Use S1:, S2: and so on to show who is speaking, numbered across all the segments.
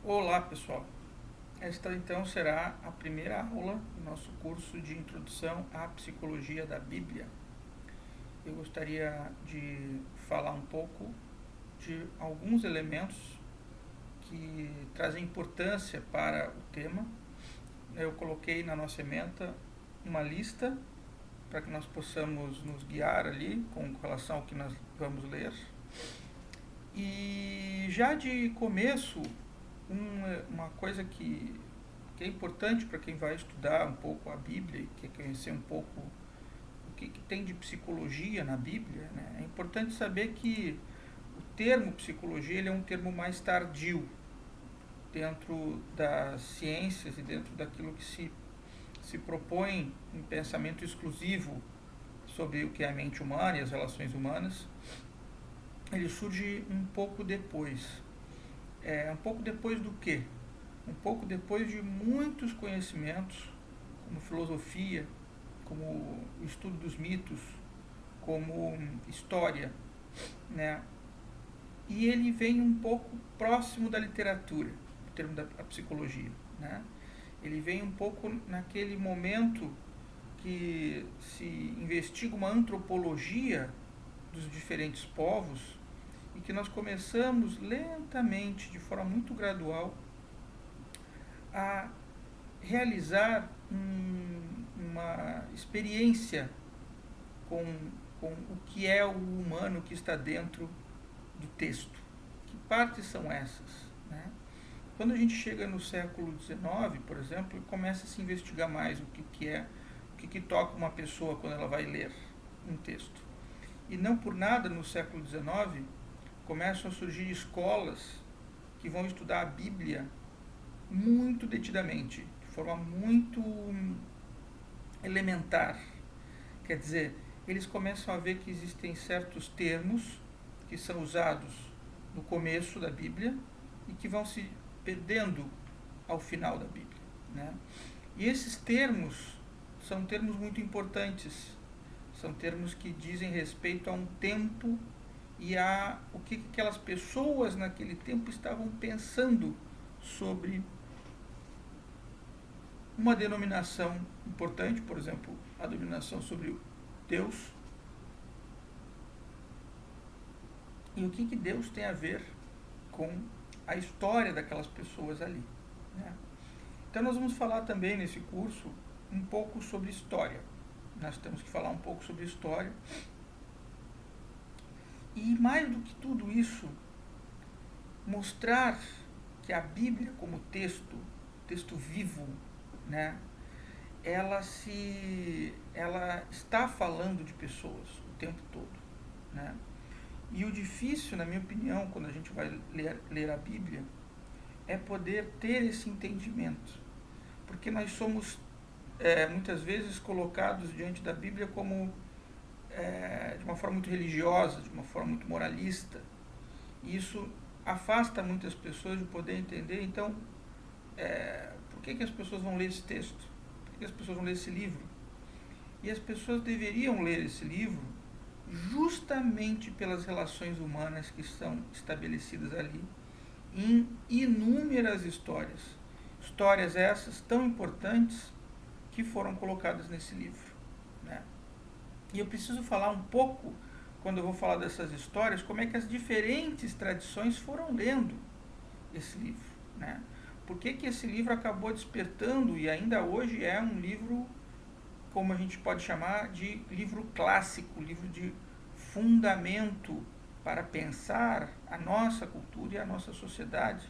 S1: Olá, pessoal. Esta então será a primeira aula do nosso curso de Introdução à Psicologia da Bíblia. Eu gostaria de falar um pouco de alguns elementos que trazem importância para o tema. Eu coloquei na nossa ementa uma lista para que nós possamos nos guiar ali com relação ao que nós vamos ler. E já de começo, uma coisa que é importante para quem vai estudar um pouco a Bíblia e quer conhecer um pouco o que tem de psicologia na Bíblia, né? É importante saber que o termo psicologia ele é um termo mais tardio dentro das ciências e dentro daquilo que se propõe um pensamento exclusivo sobre o que é a mente humana e as relações humanas. Ele surge um pouco depois. Um pouco depois do quê? Um pouco depois de muitos conhecimentos, como filosofia, como o estudo dos mitos, como história, né? E ele vem um pouco próximo da literatura, o termo da psicologia, né? Ele vem um pouco naquele momento que se investiga uma antropologia dos diferentes povos e que nós começamos lentamente, de forma muito gradual, a realizar uma experiência com, com o que é o humano que está dentro do texto. Que partes são essas? Né? Quando a gente chega no século XIX, por exemplo, começa a se investigar mais o que toca uma pessoa quando ela vai ler um texto. E não por nada no século XIX começam a surgir escolas que vão estudar a Bíblia muito detidamente, de forma muito elementar. Quer dizer, eles começam a ver que existem certos termos que são usados no começo da Bíblia e que vão se perdendo ao final da Bíblia, né? E esses termos são termos muito importantes, são termos que dizem respeito a um tempo e a o que aquelas pessoas naquele tempo estavam pensando sobre uma denominação importante, por exemplo, a denominação sobre Deus, e o que Deus tem a ver com a história daquelas pessoas ali, né? Então nós vamos falar também nesse curso um pouco sobre história. Nós temos que falar um pouco sobre história. E mais do que tudo isso, mostrar que a Bíblia como texto vivo, né, ela está falando de pessoas o tempo todo, né? E o difícil, na minha opinião, quando a gente vai ler a Bíblia, é poder ter esse entendimento, porque nós somos muitas vezes colocados diante da Bíblia como de uma forma muito religiosa, de uma forma muito moralista, e isso afasta muitas pessoas de poder entender. Então, por que as pessoas vão ler esse texto? Por que as pessoas vão ler esse livro? E as pessoas deveriam ler esse livro justamente pelas relações humanas que são estabelecidas ali em inúmeras histórias. Histórias essas tão importantes que foram colocadas nesse livro, né? E eu preciso falar um pouco, quando eu vou falar dessas histórias, como é que as diferentes tradições foram lendo esse livro, né? Por que esse livro acabou despertando e ainda hoje é um livro, como a gente pode chamar, de livro clássico, livro de fundamento para pensar a nossa cultura e a nossa sociedade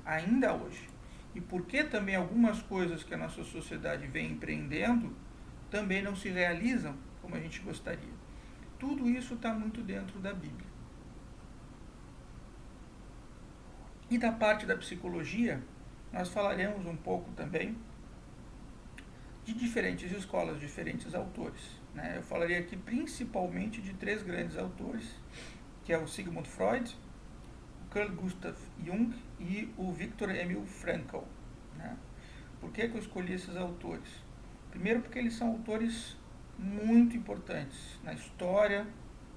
S1: ainda hoje. E por que também algumas coisas que a nossa sociedade vem empreendendo também não se realizam como a gente gostaria. Tudo isso está muito dentro da Bíblia. E da parte da psicologia, nós falaremos um pouco também de diferentes escolas, diferentes autores, né? Eu falaria aqui principalmente de três grandes autores, que é o Sigmund Freud, o Carl Gustav Jung e o Viktor Emil Frankl, né? Por que eu escolhi esses autores? Primeiro porque eles são autores muito importantes na história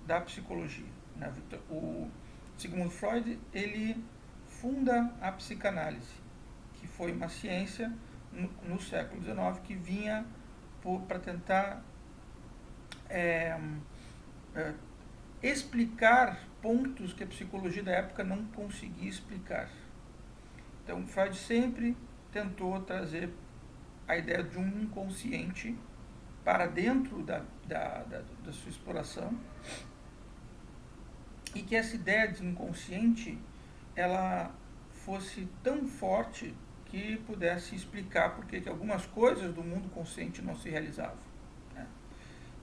S1: da psicologia, né? O Sigmund Freud, ele aprofunda a psicanálise, que foi uma ciência no século XIX que vinha para tentar explicar pontos que a psicologia da época não conseguia explicar. Então, Freud sempre tentou trazer a ideia de um inconsciente para dentro da sua exploração, e que essa ideia de inconsciente ela fosse tão forte que pudesse explicar por que algumas coisas do mundo consciente não se realizavam, né?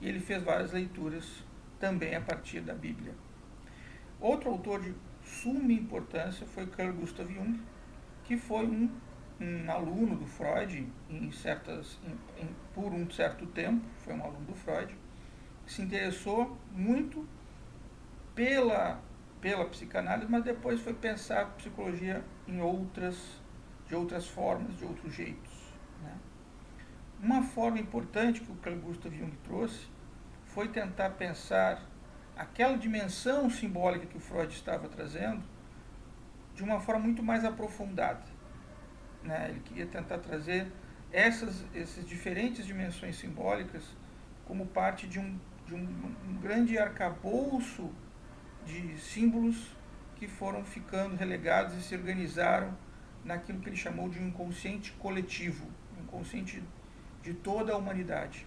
S1: E ele fez várias leituras também a partir da Bíblia. Outro autor de suma importância foi Carl Gustav Jung, que foi um aluno do Freud por um certo tempo, foi um aluno do Freud, que se interessou muito pela psicanálise, mas depois foi pensar a psicologia de outras formas, de outros jeitos, né? Uma forma importante que o Carl Gustav Jung trouxe foi tentar pensar aquela dimensão simbólica que o Freud estava trazendo de uma forma muito mais aprofundada, né? Ele queria tentar trazer essas diferentes dimensões simbólicas como parte de um grande arcabouço de símbolos que foram ficando relegados e se organizaram naquilo que ele chamou de um inconsciente coletivo, um inconsciente de toda a humanidade.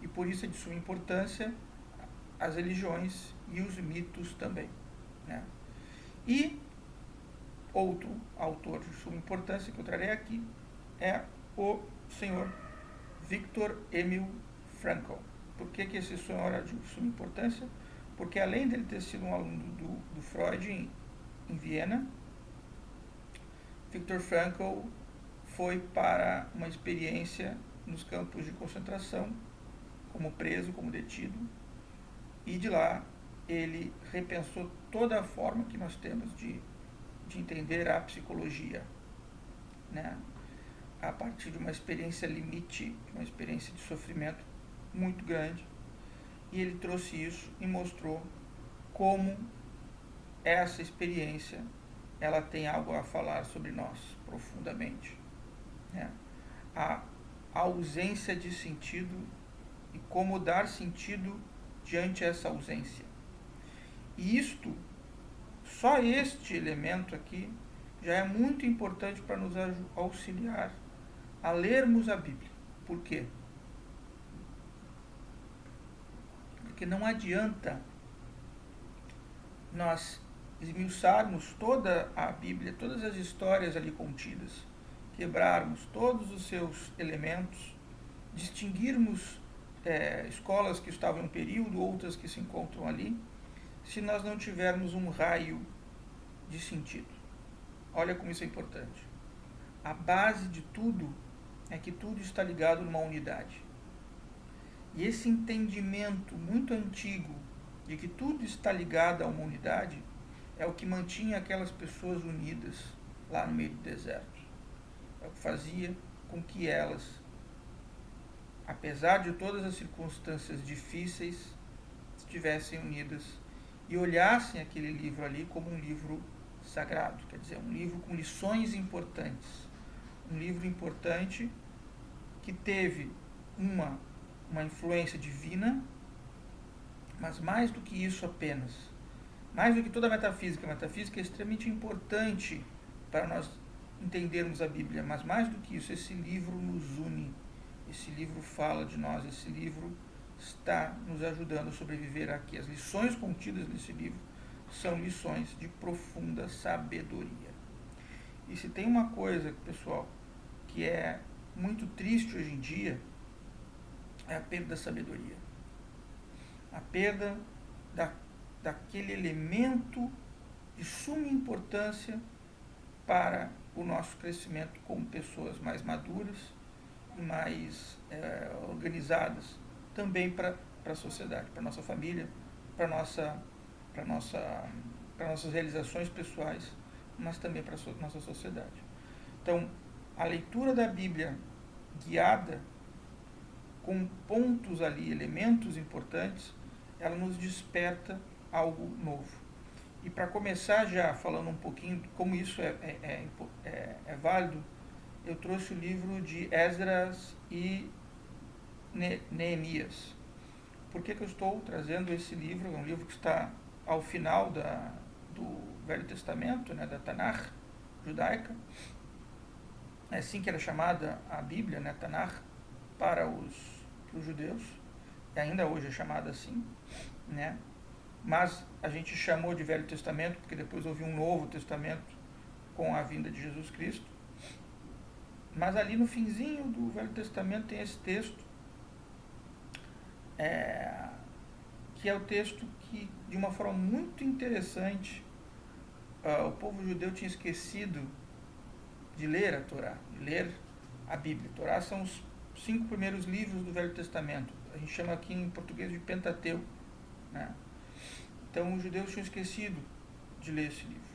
S1: E por isso é de suma importância as religiões e os mitos também, né? E outro autor de suma importância que eu trarei aqui é o senhor Viktor Emil Frankl. Por que esse senhor é de suma importância? Porque além dele ter sido um aluno do Freud em Viena, Viktor Frankl foi para uma experiência nos campos de concentração, como preso, como detido, e de lá ele repensou toda a forma que nós temos de entender a psicologia, né? A partir de uma experiência limite, de uma experiência de sofrimento muito grande, e ele trouxe isso e mostrou como essa experiência ela tem algo a falar sobre nós profundamente, né? A ausência de sentido e como dar sentido diante essa ausência. E isto, só este elemento aqui, já é muito importante para nos auxiliar a lermos a Bíblia. Por quê? Porque não adianta nós esmiuçarmos toda a Bíblia, todas as histórias ali contidas, quebrarmos todos os seus elementos, distinguirmos escolas que estavam em um período, outras que se encontram ali, se nós não tivermos um raio de sentido. Olha como isso é importante. A base de tudo é que tudo está ligado numa unidade. E esse entendimento muito antigo de que tudo está ligado a uma unidade é o que mantinha aquelas pessoas unidas lá no meio do deserto. É o que fazia com que elas, apesar de todas as circunstâncias difíceis, estivessem unidas e olhassem aquele livro ali como um livro sagrado, quer dizer, um livro com lições importantes, um livro importante que teve uma influência divina, mas mais do que isso apenas, mais do que toda a metafísica é extremamente importante para nós entendermos a Bíblia, mas mais do que isso, esse livro nos une, esse livro fala de nós, esse livro está nos ajudando a sobreviver aqui. As lições contidas nesse livro são lições de profunda sabedoria. E se tem uma coisa, pessoal, que é muito triste hoje em dia, é a perda da sabedoria. A perda daquele elemento de suma importância para o nosso crescimento como pessoas mais maduras e mais organizadas, também para a sociedade, para a nossa família, para nossas realizações pessoais, mas também para a nossa sociedade. Então, a leitura da Bíblia guiada com pontos ali, elementos importantes, ela nos desperta algo novo. E para começar já falando um pouquinho de como isso é válido, eu trouxe o livro de Esdras e Neemias. Por que eu estou trazendo esse livro? É um livro que está ao final do Velho Testamento, né, da Tanakh judaica. É assim que era chamada a Bíblia, né, Tanakh, para os judeus. E ainda hoje é chamada assim, né? Mas a gente chamou de Velho Testamento porque depois houve um Novo Testamento com a vinda de Jesus Cristo. Mas ali no finzinho do Velho Testamento tem esse texto, que é o texto que, de uma forma muito interessante, o povo judeu tinha esquecido de ler a Torá, de ler a Bíblia. A Torá são os 5 primeiros livros do Velho Testamento. A gente chama aqui em português de Pentateuco, né? Então os judeus tinham esquecido de ler esse livro.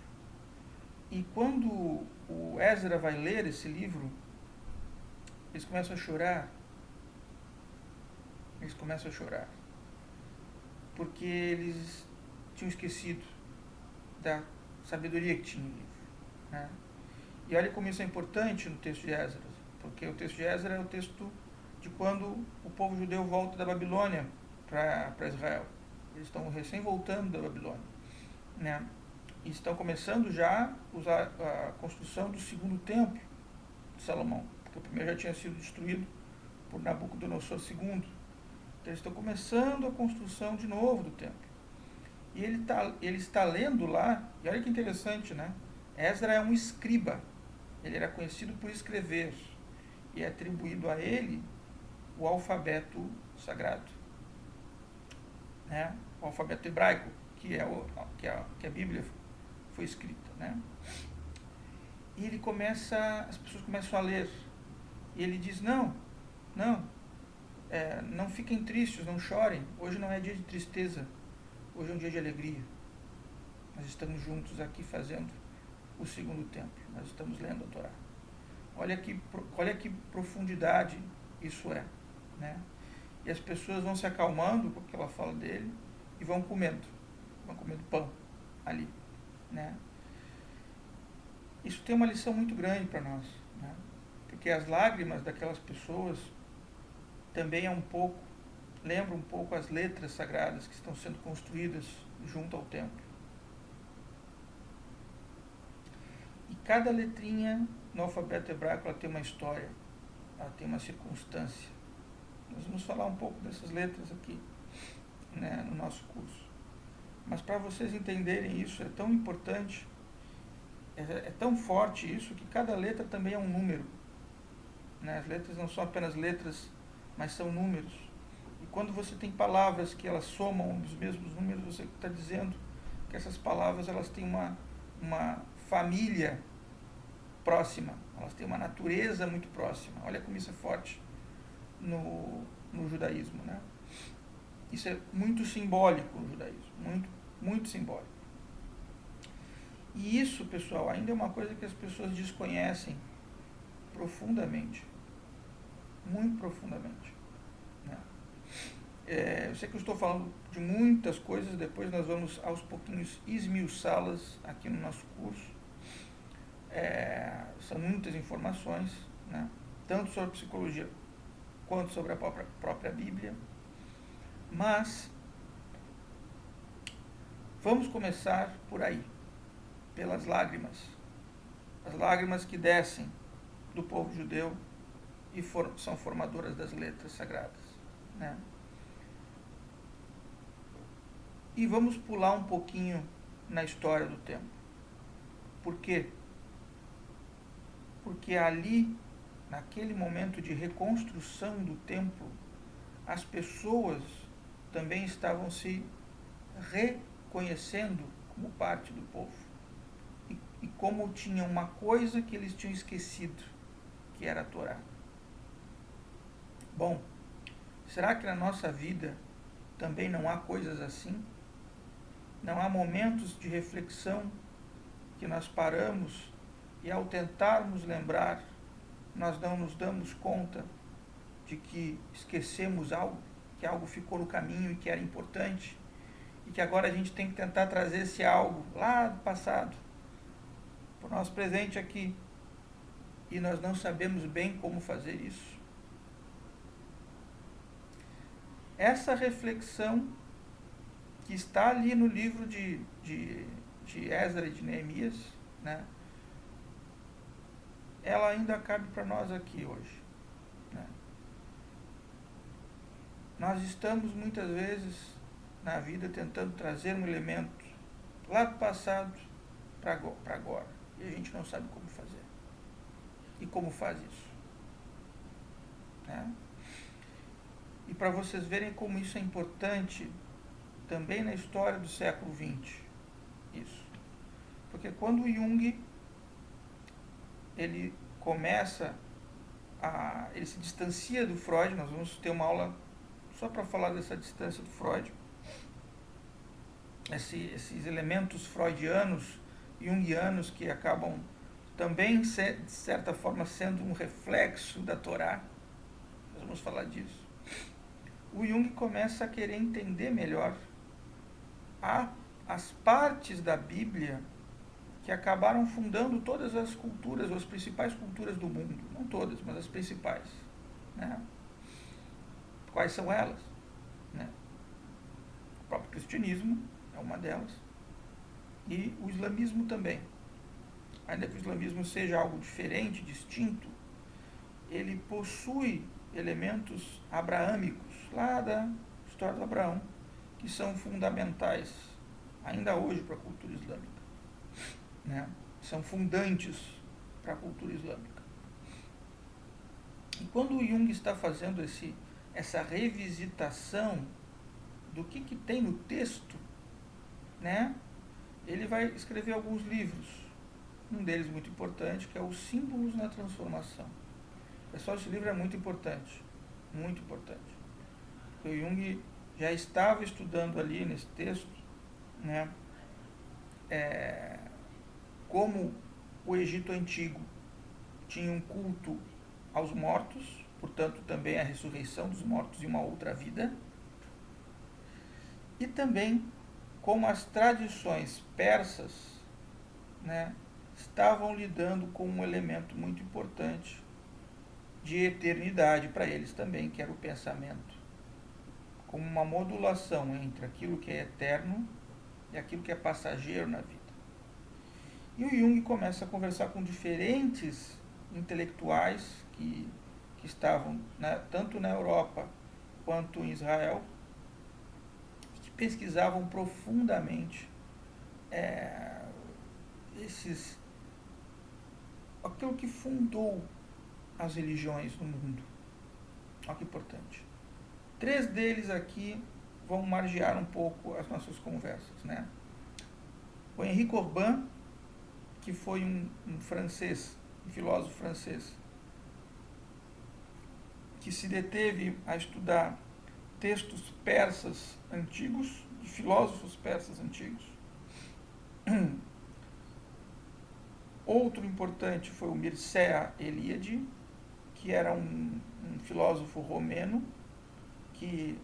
S1: E quando o Ezra vai ler esse livro, eles começam a chorar. Eles começam a chorar. Porque eles tinham esquecido da sabedoria que tinha no livro, né? E olha como isso é importante no texto de Esdras, porque o texto de Esdras é o texto de quando o povo judeu volta da Babilônia para Israel. Eles estão recém voltando da Babilônia, né? E estão começando já a construção do segundo templo de Salomão, porque o primeiro já tinha sido destruído por Nabucodonosor II. Então eles estão começando a construção de novo do templo. E ele está lendo lá, e olha que interessante, né? Esdras é um escriba, ele era conhecido por escrever, e é atribuído a ele o alfabeto sagrado, né? O alfabeto hebraico, que a Bíblia foi escrita, né? E as pessoas começam a ler, e ele diz, não, não fiquem tristes, não chorem, hoje não é dia de tristeza, hoje é um dia de alegria. Nós estamos juntos aqui fazendo o segundo templo, nós estamos lendo a Torá. Olha que profundidade isso é, né? E as pessoas vão se acalmando com aquela fala dele e vão comendo pão ali, né? Isso tem uma lição muito grande para nós, né? Porque as lágrimas daquelas pessoas também lembram um pouco as letras sagradas que estão sendo construídas junto ao templo. E cada letrinha no alfabeto hebraico ela tem uma história, ela tem uma circunstância. Nós vamos falar um pouco dessas letras aqui, né, no nosso curso. Mas para vocês entenderem isso, é tão importante, é tão forte isso, que cada letra também é um número, né? As letras não são apenas letras, mas são números. E quando você tem palavras que elas somam os mesmos números, você está dizendo que essas palavras elas têm uma família próxima, elas têm uma natureza muito próxima. Olha como isso é forte no judaísmo, né? Isso é muito simbólico no judaísmo, muito, muito simbólico. E isso, pessoal, ainda é uma coisa que as pessoas desconhecem profundamente, muito profundamente, né? Eu sei que eu estou falando de muitas coisas, depois nós vamos aos pouquinhos esmiuçá-las aqui no nosso curso. São muitas informações, né? Tanto sobre psicologia quanto sobre a própria Bíblia. Mas vamos começar por aí, pelas lágrimas. As lágrimas que descem do povo judeu e são formadoras das letras sagradas, né? E vamos pular um pouquinho na história do templo. Por quê? Porque ali, naquele momento de reconstrução do templo, as pessoas também estavam se reconhecendo como parte do povo. E como tinham uma coisa que eles tinham esquecido, que era a Torá. Bom, será que na nossa vida também não há coisas assim? Não há momentos de reflexão que nós paramos e ao tentarmos lembrar, nós não nos damos conta de que esquecemos algo, que algo ficou no caminho e que era importante, e que agora a gente tem que tentar trazer esse algo lá do passado para o nosso presente aqui, e nós não sabemos bem como fazer isso. Essa reflexão que está ali no livro de Esdras e de Neemias, né, ela ainda cabe para nós aqui hoje. Né? Nós estamos muitas vezes na vida tentando trazer um elemento lá do passado para agora, e a gente não sabe como fazer. E como faz isso. Né? E para vocês verem como isso é importante também na história do século XX. Isso. Porque quando o Jung ele começa ele se distancia do Freud, nós vamos ter uma aula só para falar dessa distância do Freud, esses elementos freudianos, junguianos, que acabam também, de certa forma, sendo um reflexo da Torá. Nós vamos falar disso. O Jung começa a querer entender melhor as partes da Bíblia que acabaram fundando todas as culturas, ou as principais culturas do mundo. Não todas, mas as principais. Né? Quais são elas? Né? O próprio cristianismo é uma delas. E o islamismo também. Ainda que o islamismo seja algo diferente, distinto, ele possui elementos abraâmicos, lá da história de Abraão, que são fundamentais ainda hoje para a cultura islâmica. Né? São fundantes para a cultura islâmica. E quando o Jung está fazendo essa revisitação do que tem no texto, né, ele vai escrever alguns livros. Um deles muito importante, que é Os Símbolos na Transformação. Pessoal, esse livro é muito importante. Muito importante. Porque o Jung já estava estudando ali nesse texto, né, como o Egito Antigo tinha um culto aos mortos, portanto também a ressurreição dos mortos e uma outra vida, e também como as tradições persas, né, estavam lidando com um elemento muito importante de eternidade para eles também, que era o pensamento, como uma modulação entre aquilo que é eterno e aquilo que é passageiro na vida. E o Jung começa a conversar com diferentes intelectuais que estavam, né, tanto na Europa quanto em Israel, que pesquisavam profundamente aquilo que fundou as religiões no mundo. Olha que importante. 3 deles aqui vão margear um pouco as nossas conversas. Né? O Henri Corbin, que foi um francês, um filósofo francês, que se deteve a estudar textos persas antigos, de filósofos persas antigos. Outro importante foi o Mircea Eliade, que era um filósofo romeno, que,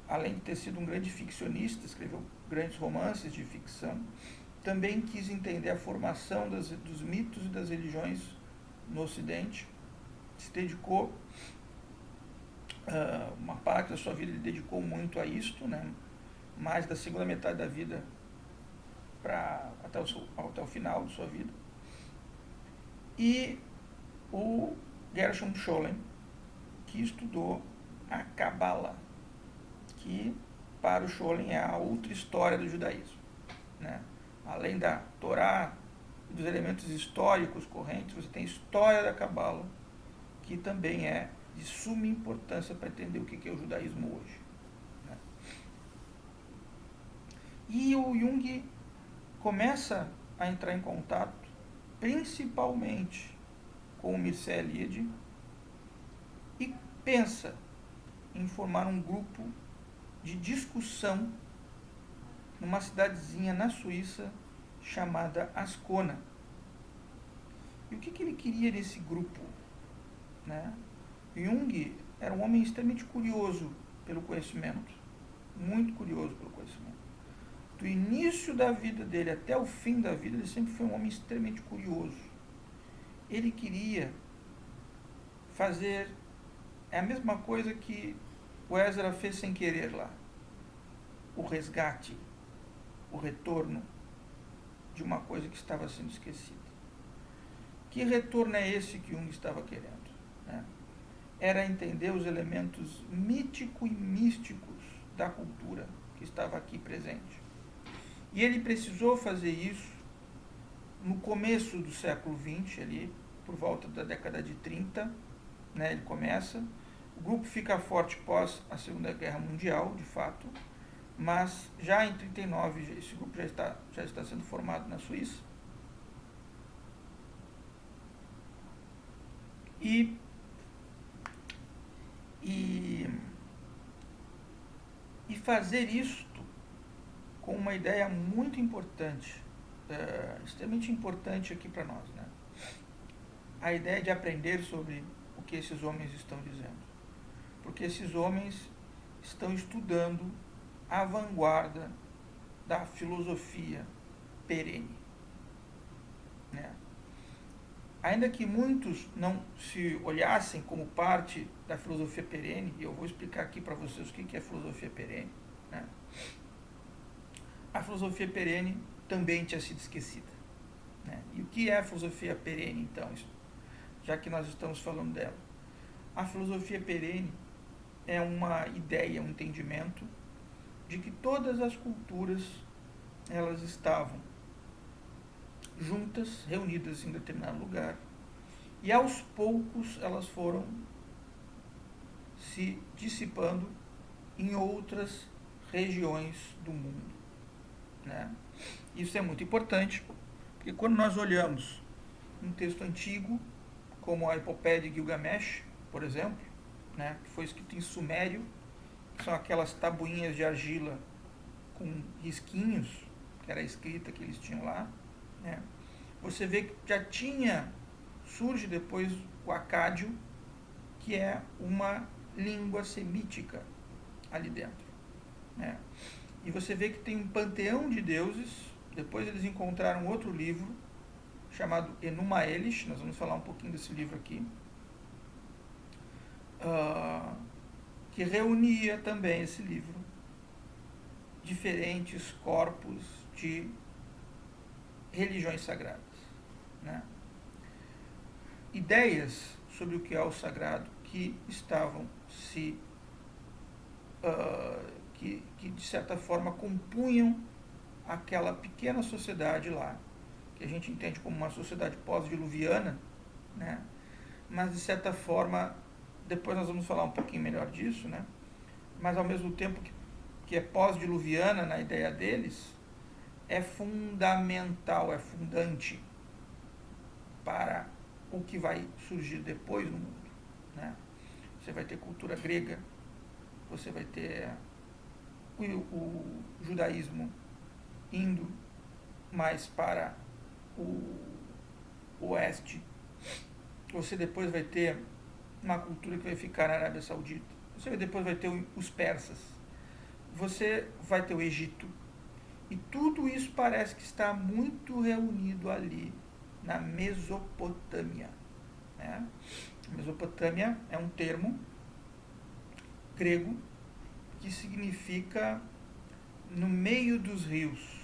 S1: além de ter sido um grande ficcionista, escreveu grandes romances de ficção, também quis entender a formação dos mitos e das religiões no Ocidente. Se dedicou, uma parte da sua vida ele dedicou muito a isto, né? Mais da segunda metade da vida até o final de sua vida. E o Gershom Scholem, que estudou a Cabala, que para o Scholem é a outra história do judaísmo. Né? Além da Torá e dos elementos históricos correntes, você tem a história da Cabala, que também é de suma importância para entender o que é o judaísmo hoje. Né? E o Jung começa a entrar em contato principalmente com o Mircea Eliade e pensa em formar um grupo de discussão numa cidadezinha na Suíça chamada Ascona. E o que ele queria nesse grupo? Né? Jung era um homem extremamente curioso pelo conhecimento, muito curioso pelo conhecimento. do início da vida dele até o fim da vida, ele sempre foi um homem extremamente curioso. Ele queria fazer a mesma coisa que o Ezra fez sem querer lá. O resgate, o retorno de uma coisa que estava sendo esquecida. Que retorno é esse que Jung estava querendo? Né? Era entender os elementos míticos e místicos da cultura que estava aqui presente. E ele precisou fazer isso no começo do século XX, ali, por volta da década de 30, né, ele começa. O grupo fica forte pós a Segunda Guerra Mundial, de fato, mas já em 39 esse grupo já está sendo formado na Suíça. E fazer isto com uma ideia muito importante, extremamente importante aqui para nós, né? A ideia de aprender sobre o que esses homens estão dizendo. Porque esses homens estão estudando a vanguarda da filosofia perene, né? Ainda que muitos não se olhassem como parte da filosofia perene, e eu vou explicar aqui para vocês o que é filosofia perene, né? A filosofia perene também tinha sido esquecida, né? E o que é a filosofia perene, então, já que nós estamos falando dela? A filosofia perene é uma ideia, um entendimento de que todas as culturas elas estavam juntas, reunidas em determinado lugar, e aos poucos elas foram se dissipando em outras regiões do mundo, né? Isso é muito importante, porque quando nós olhamos um texto antigo, como a Epopeia de Gilgamesh, por exemplo, né, que foi escrito em sumério, que são aquelas tabuinhas de argila com risquinhos, que era a escrita que eles tinham lá, né? Você vê que já surge depois o acádio, que é uma língua semítica ali dentro, né? E você vê que tem um panteão de deuses. Depois eles encontraram outro livro chamado Enuma Elish, nós vamos falar um pouquinho desse livro aqui, que reunia também esse livro diferentes corpos de religiões sagradas, né? Ideias sobre o que é o sagrado que estavam que de certa forma compunham aquela pequena sociedade lá, que a gente entende como uma sociedade pós-diluviana, né? Mas de certa forma, depois nós vamos falar um pouquinho melhor disso, né? Mas ao mesmo tempo que é pós-diluviana na ideia deles, é fundamental, é fundante para o que vai surgir depois no mundo, né? Você vai ter cultura grega, você vai ter o judaísmo indo mais para o oeste. Você depois vai ter uma cultura que vai ficar na Arábia Saudita. Você depois vai ter os persas. Você vai ter o Egito. E tudo isso parece que está muito reunido ali na Mesopotâmia, né? Mesopotâmia é um termo grego que significa no meio dos rios.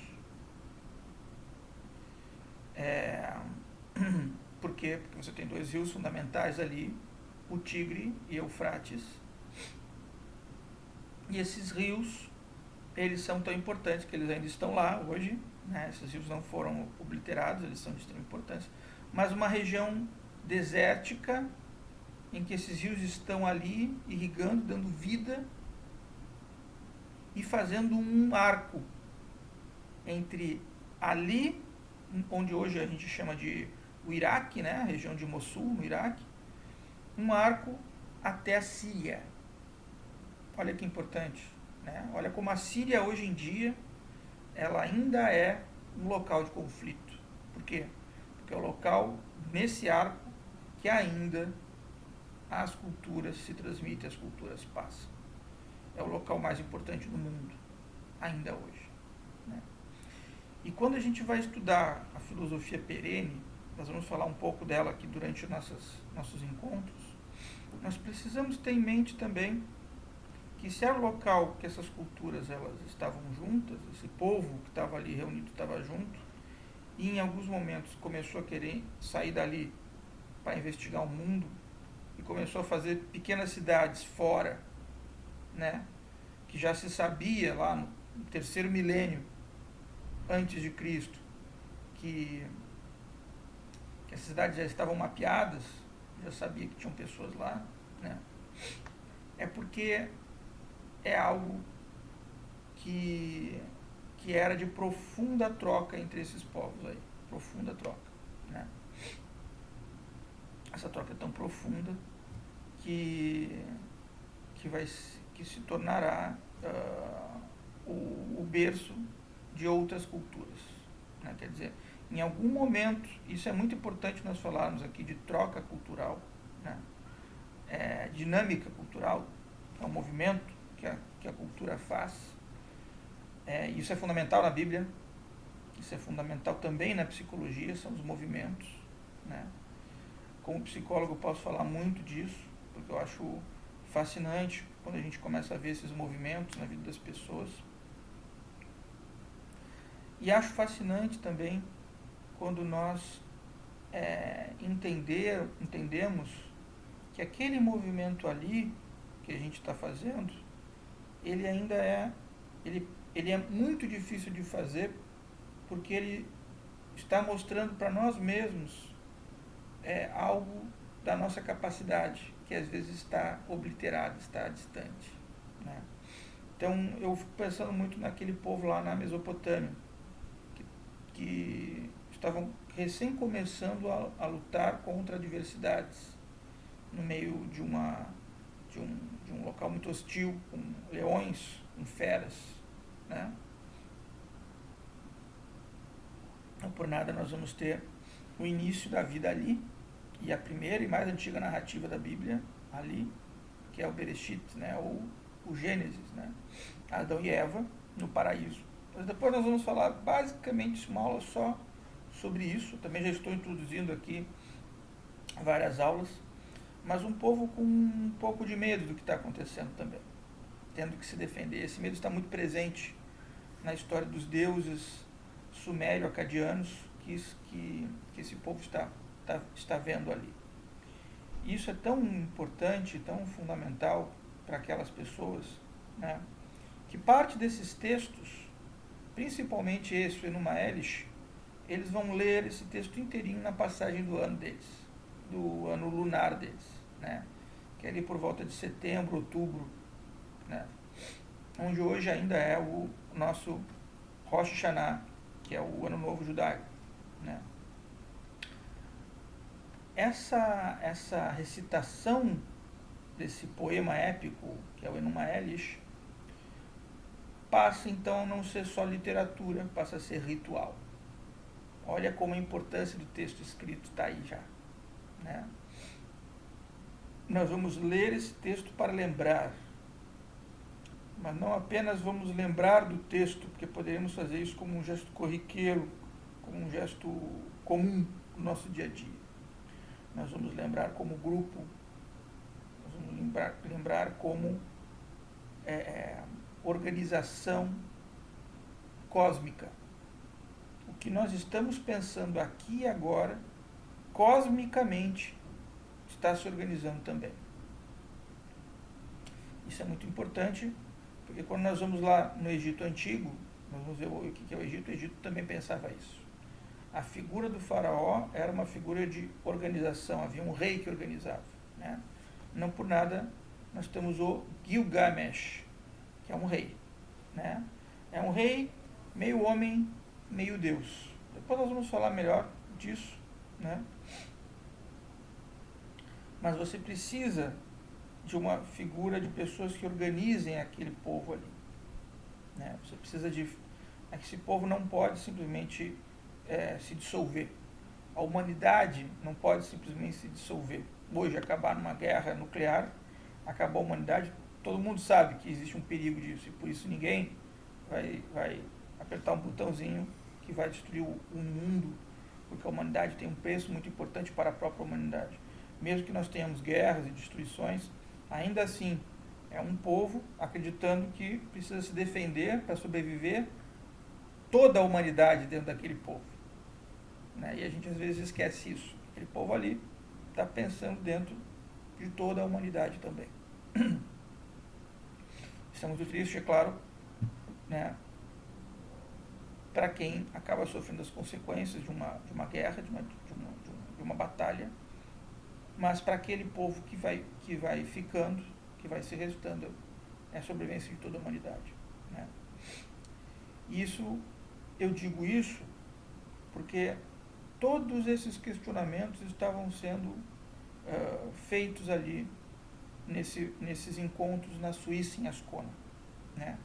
S1: Por quê? Porque você tem dois rios fundamentais ali, o Tigre e Eufrates. E esses rios, eles são tão importantes que eles ainda estão lá hoje, né? Esses rios não foram obliterados, eles são de extrema importância. Mas uma região desértica, em que esses rios estão ali, irrigando, dando vida e fazendo um arco entre ali, onde hoje a gente chama de o Iraque, né? A região de Mossul, no Iraque, um arco até a Síria. Olha que importante, né? Olha como a Síria hoje em dia ela ainda é um local de conflito. Por quê? Porque é o local, nesse arco, que ainda as culturas se transmitem, as culturas passam. É o local mais importante do mundo, ainda hoje, né? E quando a gente vai estudar a filosofia perene, nós vamos falar um pouco dela aqui durante nossos encontros, nós precisamos ter em mente também que se era o local que essas culturas elas estavam juntas, esse povo que estava ali reunido estava junto, e em alguns momentos começou a querer sair dali para investigar o mundo, e começou a fazer pequenas cidades fora, né, que já se sabia lá no terceiro milênio antes de Cristo, que, que as cidades já estavam mapeadas, já sabia que tinham pessoas lá, né, é porque é algo que, que era de profunda troca entre esses povos aí, profunda troca, né. Essa troca é tão profunda que, que se tornará o berço de outras culturas, né? Quer dizer, em algum momento, isso é muito importante nós falarmos aqui de troca cultural, né? Dinâmica cultural, é um movimento que a cultura faz. Isso é fundamental na Bíblia, isso é fundamental também na psicologia, são os movimentos, né? Como psicólogo eu posso falar muito disso, porque eu acho fascinante quando a gente começa a ver esses movimentos na vida das pessoas. E acho fascinante também quando nós entendemos que aquele movimento ali que a gente está fazendo, ele ainda ele é muito difícil de fazer, porque ele está mostrando para nós mesmos algo da nossa capacidade, que às vezes está obliterado, está distante, né? Então eu fico pensando muito naquele povo lá na Mesopotâmia, que estavam recém começando a lutar contra adversidades no meio de um local muito hostil, com leões, com feras, né? Não por nada nós vamos ter o início da vida ali, e a primeira e mais antiga narrativa da Bíblia ali, que é o Bereshit, né? Ou o Gênesis, né? Adão e Eva no paraíso. Mas depois nós vamos falar basicamente uma aula só sobre isso. Também já estou introduzindo aqui várias aulas, mas um povo com um pouco de medo do que está acontecendo também, tendo que se defender. Esse medo está muito presente na história dos deuses sumério-acadianos que esse povo está vendo ali. Isso é tão importante, tão fundamental para aquelas pessoas, né, que parte desses textos, principalmente esse, o Enuma Elish, eles vão ler esse texto inteirinho na passagem do ano deles, do ano lunar deles, né, que é ali por volta de setembro, outubro, né, onde hoje ainda é o nosso Rosh Hashanah, que é o Ano Novo Judaico, né. Essa recitação desse poema épico, que é o Enuma Elish, passa então a não ser só literatura, passa a ser ritual. Olha como a importância do texto escrito está aí já, né? Nós vamos ler esse texto para lembrar, mas não apenas vamos lembrar do texto, porque poderíamos fazer isso como um gesto corriqueiro, como um gesto comum no nosso dia a dia. Nós vamos lembrar como grupo, nós vamos lembrar como organização cósmica. O que nós estamos pensando aqui e agora, cosmicamente, está se organizando também. Isso é muito importante, porque quando nós vamos lá no Egito Antigo, nós vamos ver o que é o Egito também pensava isso. A figura do faraó era uma figura de organização, havia um rei que organizava, né? Não por nada nós temos o Gilgamesh, que é um rei, né? É um rei meio homem, meio Deus. Depois nós vamos falar melhor disso, né? Mas você precisa de uma figura de pessoas que organizem aquele povo ali, né? Você precisa de... Esse povo não pode simplesmente se dissolver. A humanidade não pode simplesmente se dissolver. Hoje, acabar numa guerra nuclear, acabou a humanidade, todo mundo sabe que existe um perigo disso, e por isso ninguém vai apertar um botãozinho que que vai destruir o mundo, porque a humanidade tem um preço muito importante para a própria humanidade. Mesmo que nós tenhamos guerras e destruições, ainda assim é um povo acreditando que precisa se defender para sobreviver toda a humanidade dentro daquele povo. Né? E a gente às vezes esquece isso. Aquele povo ali está pensando dentro de toda a humanidade também. Isso é muito triste, é claro, né? Para quem acaba sofrendo as consequências de uma guerra, de uma batalha, mas para aquele povo que vai ficando, que vai se resultando, é a sobrevivência de toda a humanidade. Né? Isso, eu digo isso porque todos esses questionamentos estavam sendo feitos ali nesses encontros na Suíça, em Ascona. Né?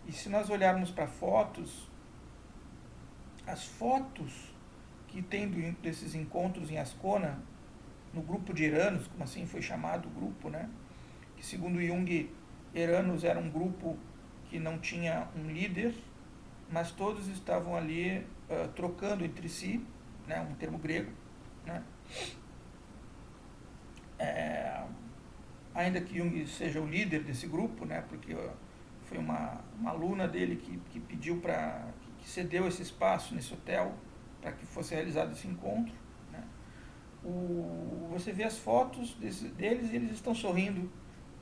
S1: E se nós olharmos para fotos, as fotos que tem desses encontros em Ascona, no grupo de Eranos, como assim foi chamado o grupo, né? Que segundo Jung, Eranos era um grupo que não tinha um líder, mas todos estavam ali trocando entre si, né? Um termo grego, né? Ainda que Jung seja o líder desse grupo, né? Porque foi uma aluna dele que pediu para que cedeu esse espaço nesse hotel para que fosse realizado esse encontro. Né? Você vê as fotos deles e eles estão sorrindo,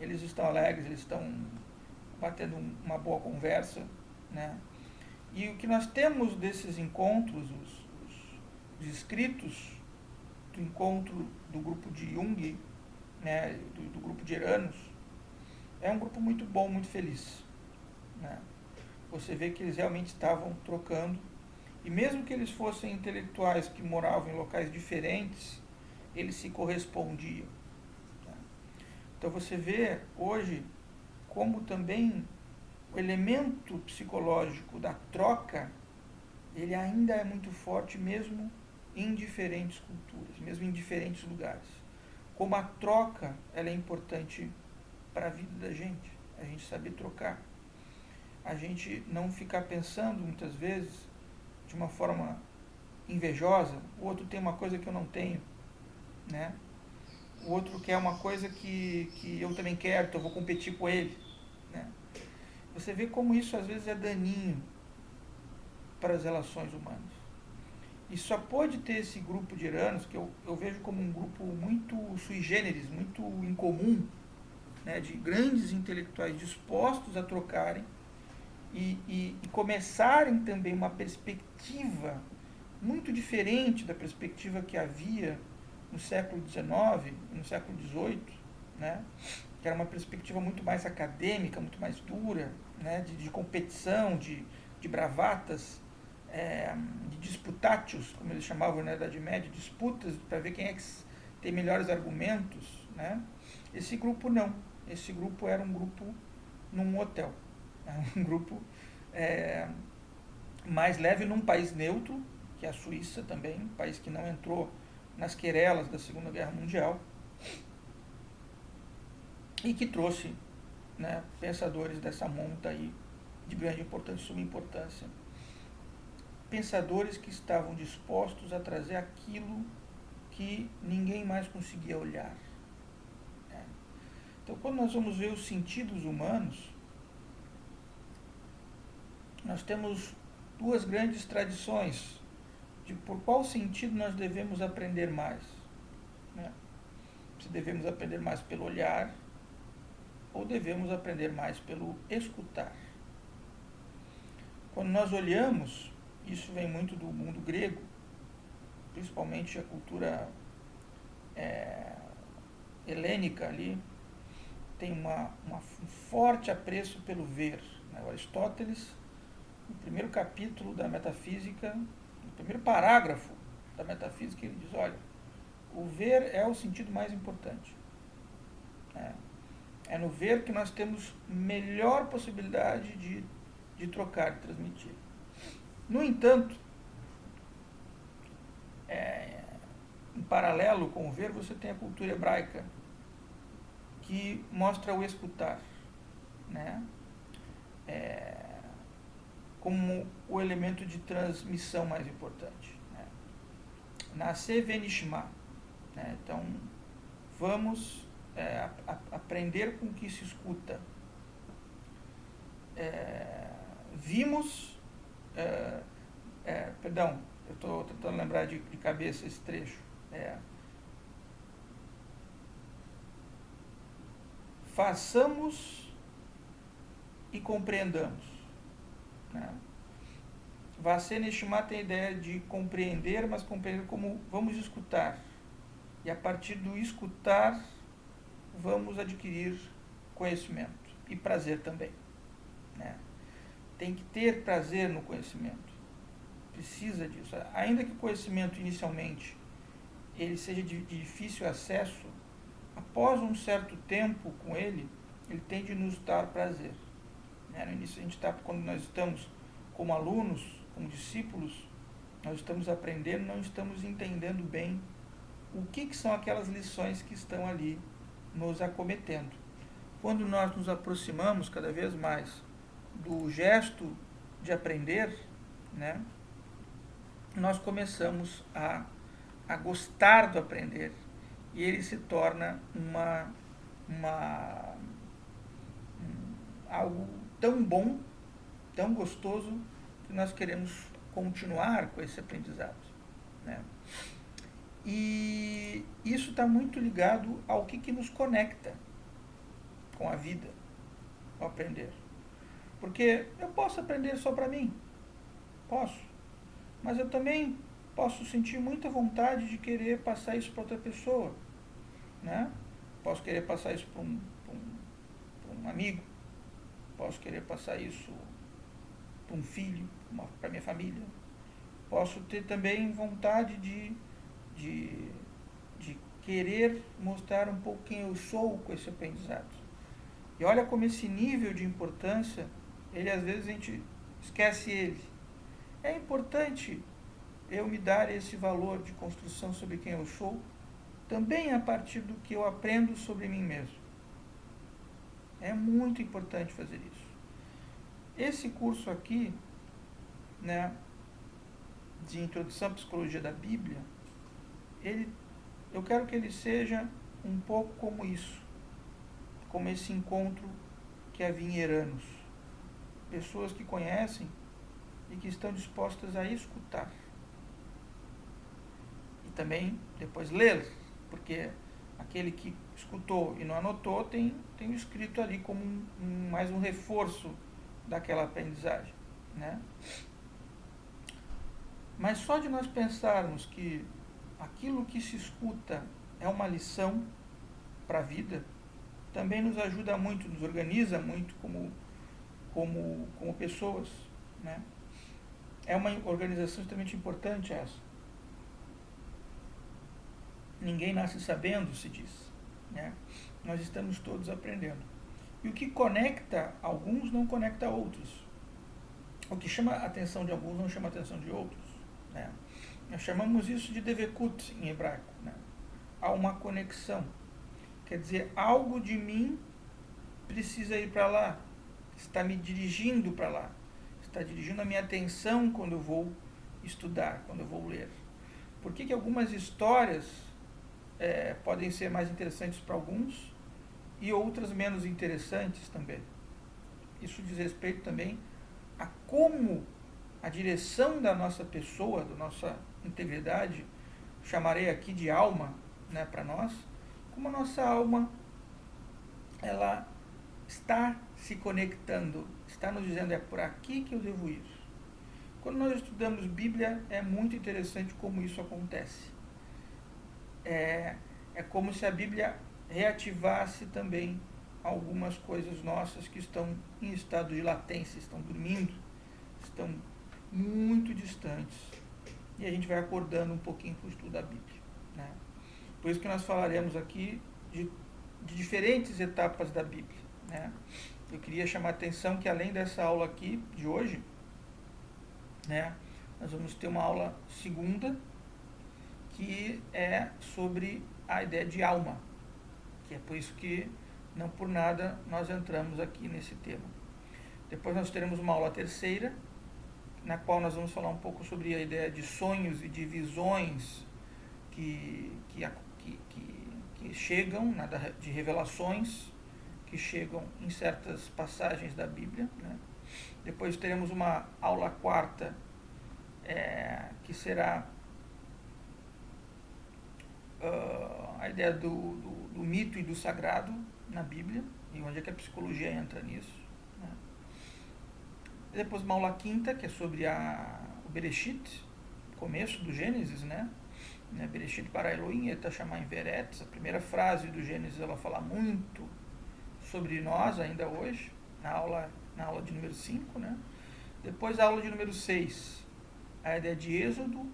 S1: eles estão alegres, eles estão batendo uma boa conversa. Né? E o que nós temos desses encontros, os escritos do encontro do grupo de Jung, né, do grupo de Eranos, é um grupo muito bom, muito feliz. Né? Você vê que eles realmente estavam trocando, e mesmo que eles fossem intelectuais que moravam em locais diferentes, eles se correspondiam. Né? Então você vê hoje como também o elemento psicológico da troca, ele ainda é muito forte mesmo em diferentes culturas, mesmo em diferentes lugares. Como a troca ela é importante para a vida da gente, a gente saber trocar. A gente não ficar pensando muitas vezes de uma forma invejosa, o outro tem uma coisa que eu não tenho, né? O outro quer uma coisa que eu também quero, então eu vou competir com ele. Né? Você vê como isso às vezes é daninho para as relações humanas. E só pode ter esse grupo de Eranos, que eu vejo como um grupo muito sui generis, muito incomum, né, de grandes intelectuais dispostos a trocarem e começarem também uma perspectiva muito diferente da perspectiva que havia no século XIX e no século XVIII, né, que era uma perspectiva muito mais acadêmica, muito mais dura, né, de competição, de bravatas, de disputátios, como eles chamavam na Idade Média, disputas para ver quem é que tem melhores argumentos. Né? Esse grupo não. Esse grupo era um grupo num hotel. Um grupo mais leve num país neutro, que é a Suíça também, um país que não entrou nas querelas da Segunda Guerra Mundial, e que trouxe, né, pensadores dessa monta aí, de grande importância, suma importância. Pensadores que estavam dispostos a trazer aquilo que ninguém mais conseguia olhar. Né? Então, quando nós vamos ver os sentidos humanos, nós temos duas grandes tradições de por qual sentido nós devemos aprender mais. Né? Se devemos aprender mais pelo olhar ou devemos aprender mais pelo escutar. Quando nós olhamos, isso vem muito do mundo grego, principalmente a cultura helênica ali, tem um forte apreço pelo ver. Né? O Aristóteles, no primeiro capítulo da metafísica, no primeiro parágrafo da metafísica, ele diz, olha, o ver é o sentido mais importante. É no ver que nós temos melhor possibilidade de trocar, de transmitir. No entanto, em paralelo com o ver, você tem a cultura hebraica, que mostra o escutar. Né? como o elemento de transmissão mais importante. Né? Nascer venishma. Né? Então, vamos aprender com o que se escuta. Vimos... perdão, eu estou tentando lembrar de cabeça esse trecho. Façamos e compreendamos. Né? Vasenishma tem a ideia de compreender, mas compreender como vamos escutar. E a partir do escutar, vamos adquirir conhecimento e prazer também. Né? Tem que ter prazer no conhecimento. Precisa disso. Ainda que o conhecimento inicialmente ele seja de difícil acesso, após um certo tempo com ele tende a nos dar prazer. No início, quando nós estamos como alunos, como discípulos, nós estamos aprendendo, não estamos entendendo bem o que são aquelas lições que estão ali nos acometendo. Quando nós nos aproximamos cada vez mais do gesto de aprender, né, nós começamos a gostar do aprender e ele se torna algo tão bom, tão gostoso, que nós queremos continuar com esse aprendizado. Né? E isso está muito ligado ao que nos conecta com a vida, ao aprender. Porque eu posso aprender só para mim, posso, mas eu também posso sentir muita vontade de querer passar isso para outra pessoa. Né? Posso querer passar isso para um amigo, posso querer passar isso para um filho, para minha família. Posso ter também vontade de querer mostrar um pouco quem eu sou com esse aprendizado. E olha como esse nível de importância, às vezes a gente esquece ele. É importante eu me dar esse valor de construção sobre quem eu sou, também a partir do que eu aprendo sobre mim mesmo. É muito importante fazer isso. Esse curso aqui, né, de Introdução à Psicologia da Bíblia, eu quero que ele seja um pouco como isso, como esse encontro que havia em Eranos. Pessoas que conhecem e que estão dispostas a escutar. E também depois ler, porque aquele que escutou e não anotou tem o escrito ali como mais um reforço daquela aprendizagem. Né? Mas só de nós pensarmos que aquilo que se escuta é uma lição para a vida, também nos ajuda muito, nos organiza muito como pessoas. Né? É uma organização extremamente importante essa. Ninguém nasce sabendo, se diz. Né? Nós estamos todos aprendendo. E o que conecta alguns não conecta outros. O que chama a atenção de alguns não chama a atenção de outros. Né? Nós chamamos isso de devekut em hebraico. Né? Há uma conexão. Quer dizer, algo de mim precisa ir para lá. Está me dirigindo para lá. Está dirigindo a minha atenção quando eu vou estudar, quando eu vou ler. Por que algumas histórias podem ser mais interessantes para alguns e outras menos interessantes também? Isso diz respeito também a como a direção da nossa pessoa, da nossa integridade, chamarei aqui de alma, né, para nós, como a nossa alma ela está se conectando, está nos dizendo é por aqui que eu devo ir. Quando nós estudamos Bíblia, é muito interessante como isso acontece. É como se a Bíblia reativasse também algumas coisas nossas que estão em estado de latência, estão dormindo, estão muito distantes. E a gente vai acordando um pouquinho para o estudo da Bíblia. Né? Por isso que nós falaremos aqui de diferentes etapas da Bíblia. Né? Eu queria chamar a atenção que além dessa aula aqui de hoje, né, nós vamos ter uma aula segunda que é sobre a ideia de alma, que é por isso que não por nada nós entramos aqui nesse tema. Depois nós teremos uma aula terceira, na qual nós vamos falar um pouco sobre a ideia de sonhos e de visões que chegam, de revelações que chegam em certas passagens da Bíblia, né? Depois teremos uma aula quarta, que será a ideia do mito e do sagrado na Bíblia, e onde é que a psicologia entra nisso, né? Depois uma aula quinta, que é sobre o Bereshit, começo do Gênesis, né? Bereshit bara Elohim et hashamayim ve'eretz. A primeira frase do Gênesis, ela fala muito sobre nós ainda hoje, na aula de número 5, né? Depois a aula de número 6, a ideia de êxodo,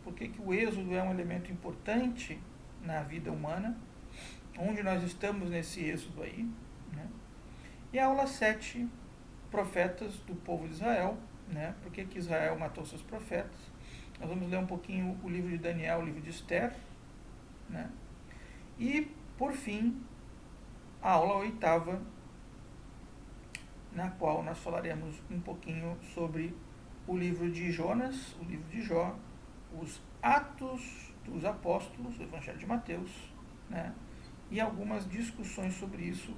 S1: porque o êxodo é um elemento importante na vida humana, onde nós estamos nesse êxodo aí, né? E a aula 7, profetas do povo de Israel, né? Por que Israel matou seus profetas? Nós vamos ler um pouquinho o livro de Daniel, o livro de Esther, né? E, por fim, a aula 8ª, na qual nós falaremos um pouquinho sobre o livro de Jonas, o livro de Jó, os Atos dos Apóstolos, o Evangelho de Mateus, né? E algumas discussões sobre isso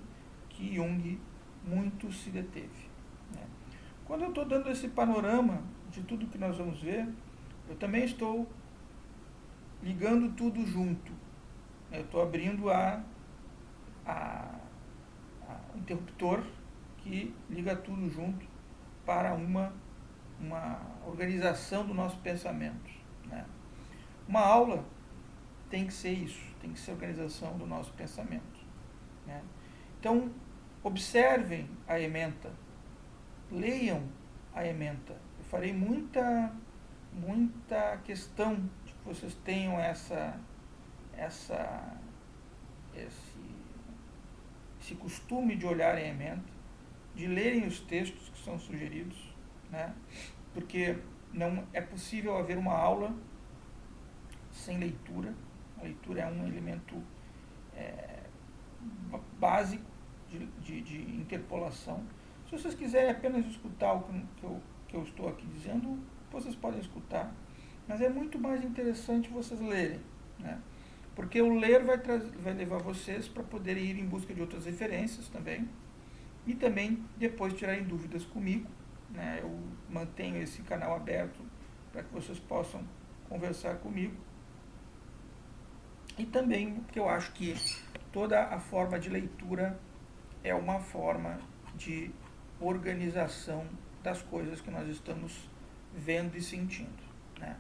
S1: que Jung muito se deteve, né? Quando eu estou dando esse panorama de tudo que nós vamos ver, eu também estou ligando tudo junto. Eu estou abrindo o interruptor que liga tudo junto para uma organização do nosso pensamento, né? Uma aula tem que ser isso, tem que ser a organização do nosso pensamento, né? Então, observem a ementa, leiam a ementa. Eu farei muita questão de que vocês tenham esse costume de olharem a ementa, de lerem os textos que são sugeridos, né? Porque não é possível haver uma aula sem leitura. A leitura é um elemento básico de interpolação. Se vocês quiserem apenas escutar o que eu estou aqui dizendo, vocês podem escutar, mas é muito mais interessante vocês lerem, né? Porque o ler vai levar vocês para poderem ir em busca de outras referências também, e também depois tirarem dúvidas comigo, né? Eu mantenho esse canal aberto para que vocês possam conversar comigo, e também porque eu acho que toda a forma de leitura é uma forma de organização das coisas que nós estamos vendo e sentindo, né?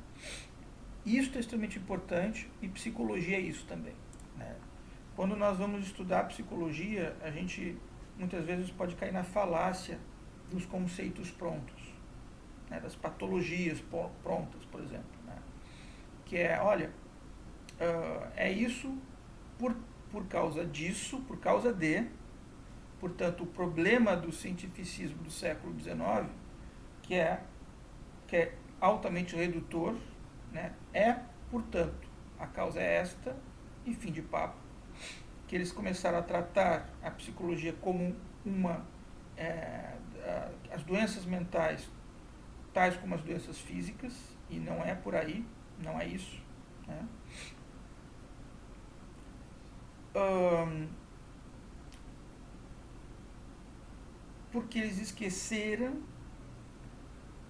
S1: Isso é extremamente importante, e psicologia é isso também, né? Quando nós vamos estudar psicologia, a gente muitas vezes pode cair na falácia dos conceitos prontos, né? Das patologias prontas, por exemplo, né? Que olha, é isso por causa disso, por causa de. Portanto, o problema do cientificismo do século XIX, que é altamente redutor, né? Portanto, a causa é esta, e fim de papo. Que eles começaram a tratar a psicologia como as doenças mentais, tais como as doenças físicas, e não é por aí, não é isso, né? Porque eles esqueceram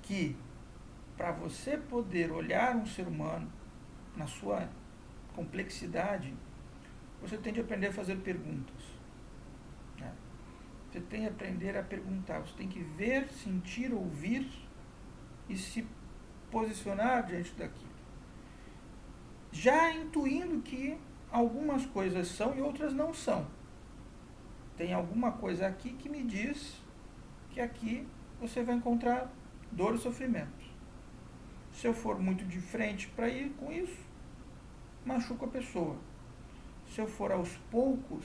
S1: que para você poder olhar um ser humano na sua complexidade, você tem de aprender a fazer perguntas, né? Você tem de aprender a perguntar, você tem que ver, sentir, ouvir e se posicionar diante daquilo, já intuindo que algumas coisas são e outras não são. Tem alguma coisa aqui que me diz que aqui você vai encontrar dor e sofrimento. Se eu for muito de frente para ir com isso, machuco a pessoa. Se eu for aos poucos,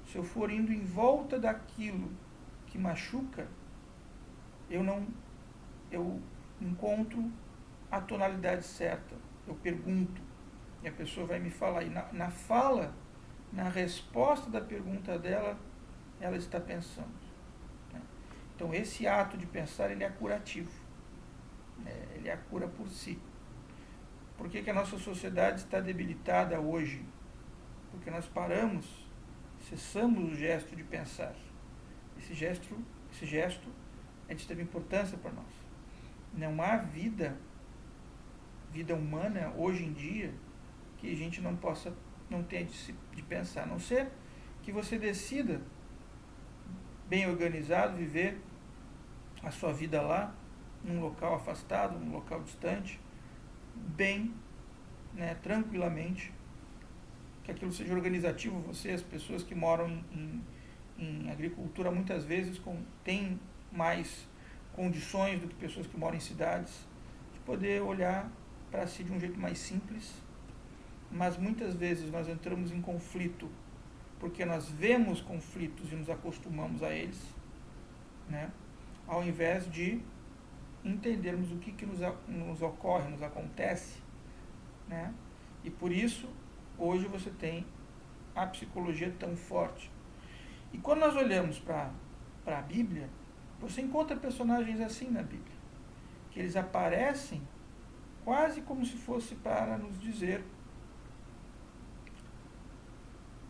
S1: se eu for indo em volta daquilo que machuca, eu encontro a tonalidade certa. Eu pergunto e a pessoa vai me falar. E na fala, na resposta da pergunta dela, ela está pensando, né? Então, esse ato de pensar, ele é curativo. Ele é a cura por si. Por que a nossa sociedade está debilitada hoje? Porque nós cessamos o gesto de pensar. Esse gesto é de extrema importância para nós. Não há vida humana hoje em dia que a gente não tenha de pensar, a não ser que você decida, bem organizado, viver a sua vida lá, num local afastado, num local distante, bem, tranquilamente, que aquilo seja organizativo. Você, as pessoas que moram em agricultura, muitas vezes têm mais condições do que pessoas que moram em cidades, de poder olhar para si de um jeito mais simples, mas muitas vezes nós entramos em conflito porque nós vemos conflitos e nos acostumamos a eles, ao invés de entendermos o que nos ocorre, nos acontece, e por isso hoje você tem a psicologia tão forte. E quando nós olhamos para a Bíblia, você encontra personagens assim na Bíblia, que eles aparecem quase como se fosse para nos dizer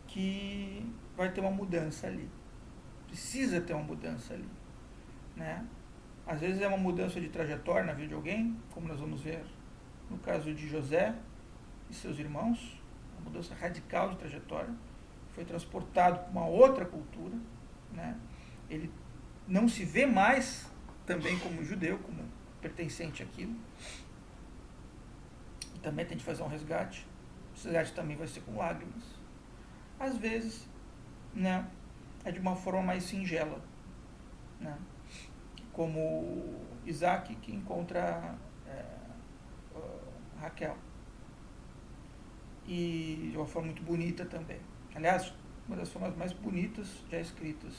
S1: que vai ter uma mudança ali. Precisa ter uma mudança ali. Às vezes é uma mudança de trajetória na vida de alguém, como nós vamos ver no caso de José e seus irmãos, uma mudança radical de trajetória. Foi transportado para uma outra cultura. Ele não se vê mais também como judeu, como pertencente àquilo. E também tem de fazer um resgate. O resgate também vai ser com lágrimas. Às vezes, é de uma forma mais singela, como Isaac, que encontra Raquel, e de uma forma muito bonita também. Aliás, uma das formas mais bonitas já escritas,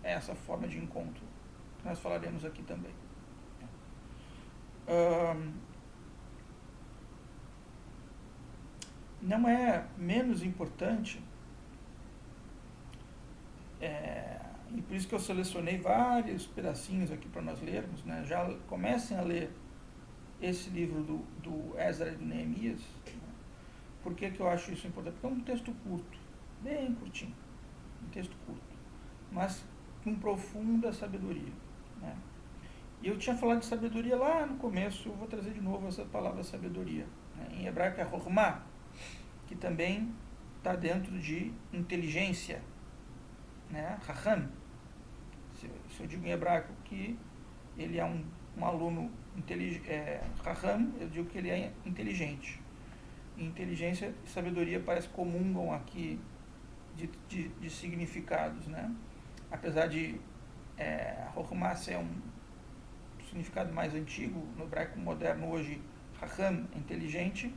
S1: é essa forma de encontro, que nós falaremos aqui também. Não é menos importante, e por isso que eu selecionei vários pedacinhos aqui para nós lermos, já comecem a ler esse livro do Esdra e do Neemias. Por que eu acho isso importante? Porque é um texto curto, bem curtinho, um texto curto, mas com profunda sabedoria. E eu tinha falado de sabedoria lá no começo, eu vou trazer de novo essa palavra sabedoria. Em hebraico é Chokhmah, que também está dentro de inteligência, Chacham. Se eu digo em hebraico que ele é um aluno inteligente, Chacham, eu digo que ele é inteligente. E inteligência e sabedoria parece que comungam aqui de significados, Apesar de Chokhmah ser um significado mais antigo, no hebraico moderno hoje, Chacham, inteligente,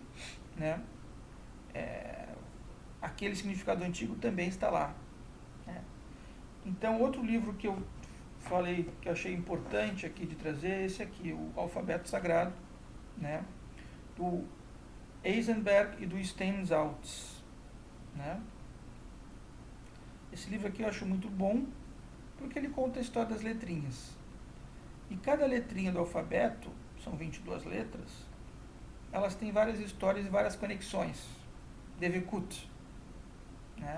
S1: aquele significado antigo também está lá. Então, outro livro que eu falei, que eu achei importante aqui de trazer, é esse aqui, o Alfabeto Sagrado, do Eisenberg e do Steinsaltz. Esse livro aqui eu acho muito bom, porque ele conta a história das letrinhas. E cada letrinha do alfabeto, são 22 letras, elas têm várias histórias e várias conexões. Devekut.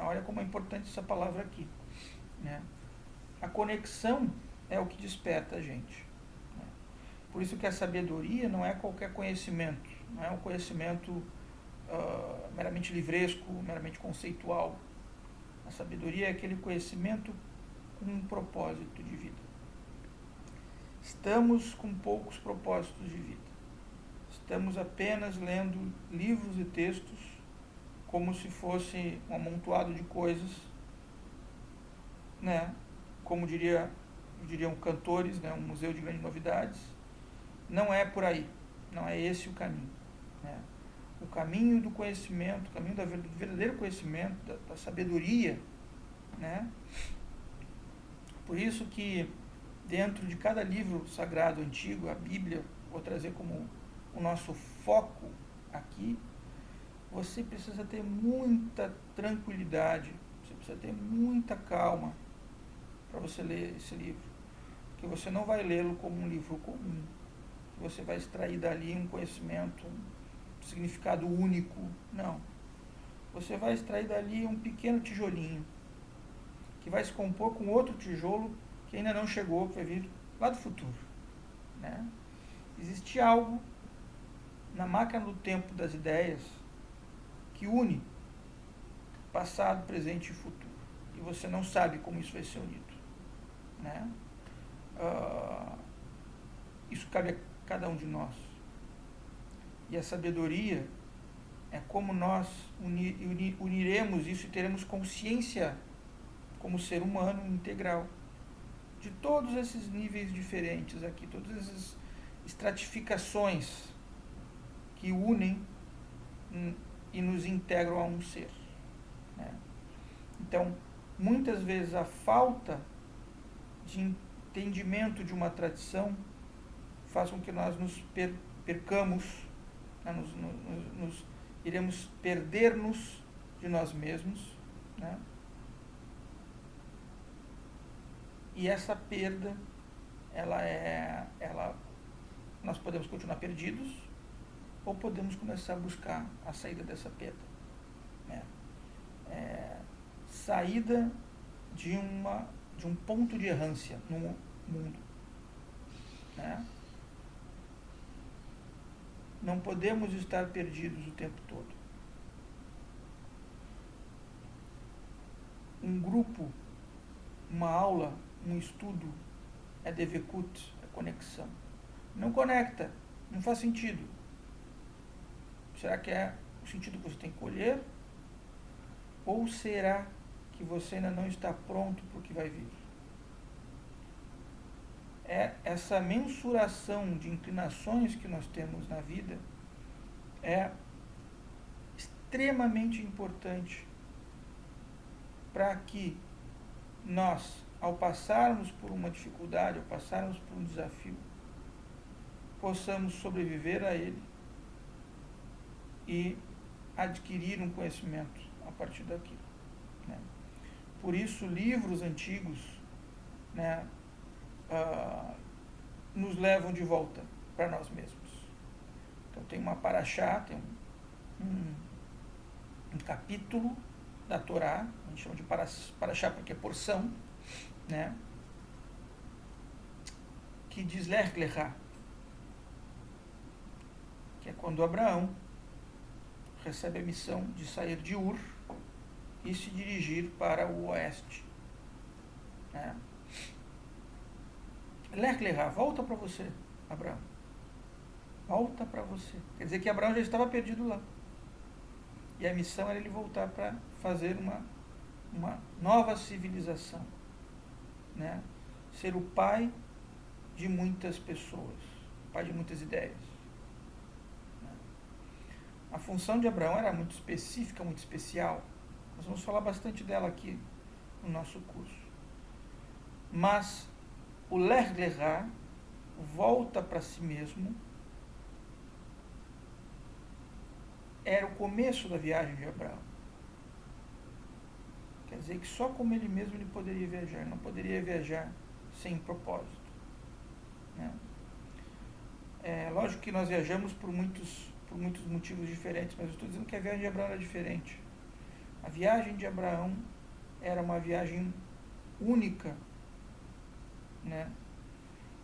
S1: Olha como é importante essa palavra aqui. A conexão é o que desperta a gente. Por isso que a sabedoria não é qualquer conhecimento, não é um conhecimento meramente livresco, meramente conceitual. A sabedoria é aquele conhecimento com um propósito de vida. Estamos com poucos propósitos de vida. Estamos apenas lendo livros e textos como se fosse um amontoado de coisas, como diriam cantores, um museu de grandes novidades. Não é por aí, não é esse o caminho. O caminho do conhecimento, o caminho do verdadeiro conhecimento, da sabedoria. Por isso que dentro de cada livro sagrado antigo, a Bíblia, vou trazer como o nosso foco aqui, você precisa ter muita tranquilidade, você precisa ter muita calma para você ler esse livro, porque você não vai lê-lo como um livro comum, que você vai extrair dali um conhecimento, um significado único. Não. Você vai extrair dali um pequeno tijolinho, que vai se compor com outro tijolo que ainda não chegou, que vai vir lá do futuro. Né? Existe algo na máquina do tempo das ideias que une passado, presente e futuro. E você não sabe como isso vai ser unido. Né? Isso cabe a cada um de nós. E a sabedoria é como nós uniremos isso e teremos consciência como ser humano integral de todos esses níveis diferentes aqui, todas essas estratificações que unem e nos integram a um ser. Né? Então, muitas vezes a falta de entendimento de uma tradição faz com que nós nos percamos, né? Iremos perder-nos de nós mesmos, né? E essa perda, nós podemos continuar perdidos ou podemos começar a buscar a saída dessa perda, né? Saída de um ponto de errância no mundo, né? Não podemos estar perdidos o tempo todo. Um grupo, uma aula, um estudo é devekut, é conexão. Não conecta, não faz sentido. Será que é o sentido que você tem que colher? Ou será que você ainda não está pronto para o que vai vir? Essa mensuração de inclinações que nós temos na vida é extremamente importante para que nós, ao passarmos por uma dificuldade, ao passarmos por um desafio, possamos sobreviver a ele e adquirir um conhecimento a partir daquilo. Né? Por isso, livros antigos, né, nos levam de volta para nós mesmos. Então tem uma paraxá, tem um capítulo da Torá, a gente chama de paraxá porque é porção, né, que diz Lech Lechá, que é quando Abraão recebe a missão de sair de Ur e se dirigir para o oeste. Né? Lech Lechá, volta para você, Abraão. Volta para você. Quer dizer que Abraão já estava perdido lá. E a missão era ele voltar para fazer uma nova civilização. Né? Ser o pai de muitas pessoas, o pai de muitas ideias. Né? A função de Abraão era muito específica, muito especial. Nós vamos falar bastante dela aqui no nosso curso. Mas o Lech Lechá, volta para si mesmo, era o começo da viagem de Abraão. Quer dizer que só como ele mesmo ele poderia viajar, não poderia viajar sem propósito. Né? Lógico que nós viajamos por muitos motivos diferentes, mas eu estou dizendo que a viagem de Abraão era diferente. A viagem de Abraão era uma viagem única, né?